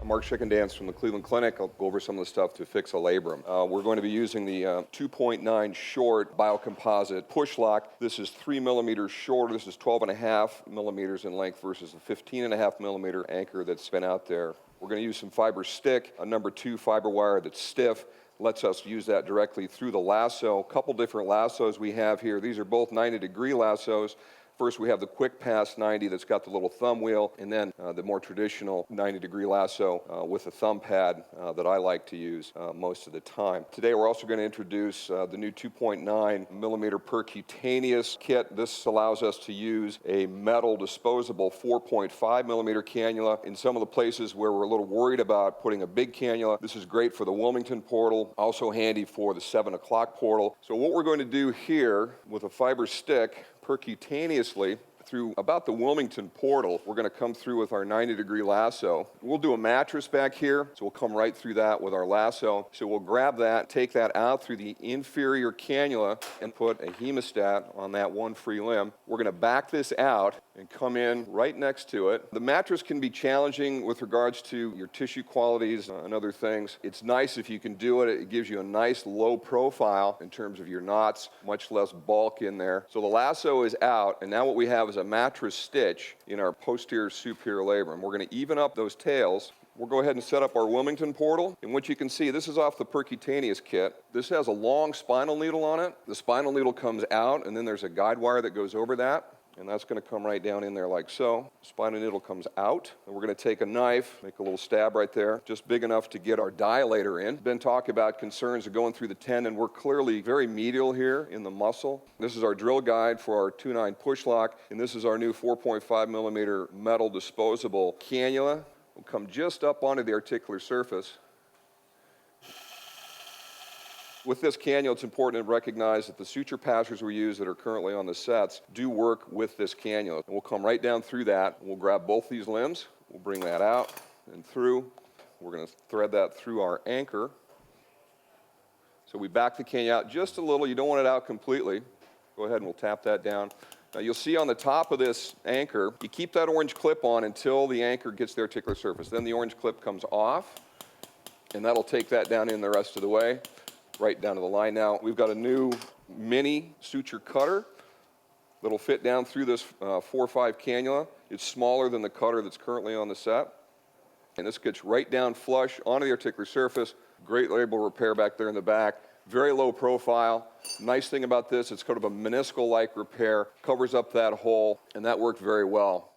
Mark Schickendance from the Cleveland Clinic. I'll go over some of the stuff to fix a labrum. We're going to be using the 2.9 short BioComposite PushLock. This is 3 millimeters shorter. This is 12.5 millimeters in length versus the 15.5 millimeter anchor that's been out there. We're going to use some fiber stick, a number 2 fiber wire that's stiff. Lets us use that directly through the lasso. A couple different lassos we have here. These are both 90-degree lassos. First, we have the Quick Pass 90 that's got the little thumb wheel, and then the more traditional 90-degree lasso with a thumb pad that I like to use most of the time. Today, we're also going to introduce the new 2.9 millimeter percutaneous kit. This allows us to use a metal disposable 4.5 millimeter cannula. In some of the places where we're a little worried about putting a big cannula, this is great for the Wilmington portal, also handy for the 7 o'clock portal. So what we're going to do here with a fiber stick, percutaneously through about the Wilmington portal, we're going to come through with our 90-degree lasso. We'll do a mattress back here, so we'll come right through that with our lasso. So we'll grab that, take that out through the inferior cannula, and put a hemostat on that one free limb. We're going to back this out and come in right next to it. The mattress can be challenging with regards to your tissue qualities and other things. It's nice if you can do it. It gives you a nice low profile in terms of your knots, much less bulk in there. So the lasso is out, and now what we have is a mattress stitch in our posterior-superior labrum. We're going to even up those tails. We'll go ahead and set up our Wilmington portal. And what you can see, this is off the percutaneous kit. This has a long spinal needle on it. The spinal needle comes out, and then there's a guide wire that goes over that. And that's going to come right down in there like so. Spinal needle comes out, and we're going to take a knife, make a little stab right there, just big enough to get our dilator in. Been talking about concerns of going through the tendon. We're clearly very medial here in the muscle. This is our drill guide for our 2.9 PushLock, and this is our new 4.5 millimeter metal disposable cannula. We'll come just up onto the articular surface. With this cannula, it's important to recognize that the suture passers we use that are currently on the sets do work with this cannula. And we'll come right down through that. We'll grab both these limbs. We'll bring that out and through. We're going to thread that through our anchor. So we back the cannula out just a little. You don't want it out completely. Go ahead and we'll tap that down. Now you'll see on the top of this anchor, you keep that orange clip on until the anchor gets the articular surface. Then the orange clip comes off, and that'll take that down in the rest of the way. Right down to the line now. We've got a new mini suture cutter that'll fit down through this 4.5 cannula. It's smaller than the cutter that's currently on the set. And this gets right down flush onto the articular surface. Great labral repair back there in the back. Very low profile. Nice thing about this, it's kind of a meniscal-like repair. Covers up that hole, and that worked very well.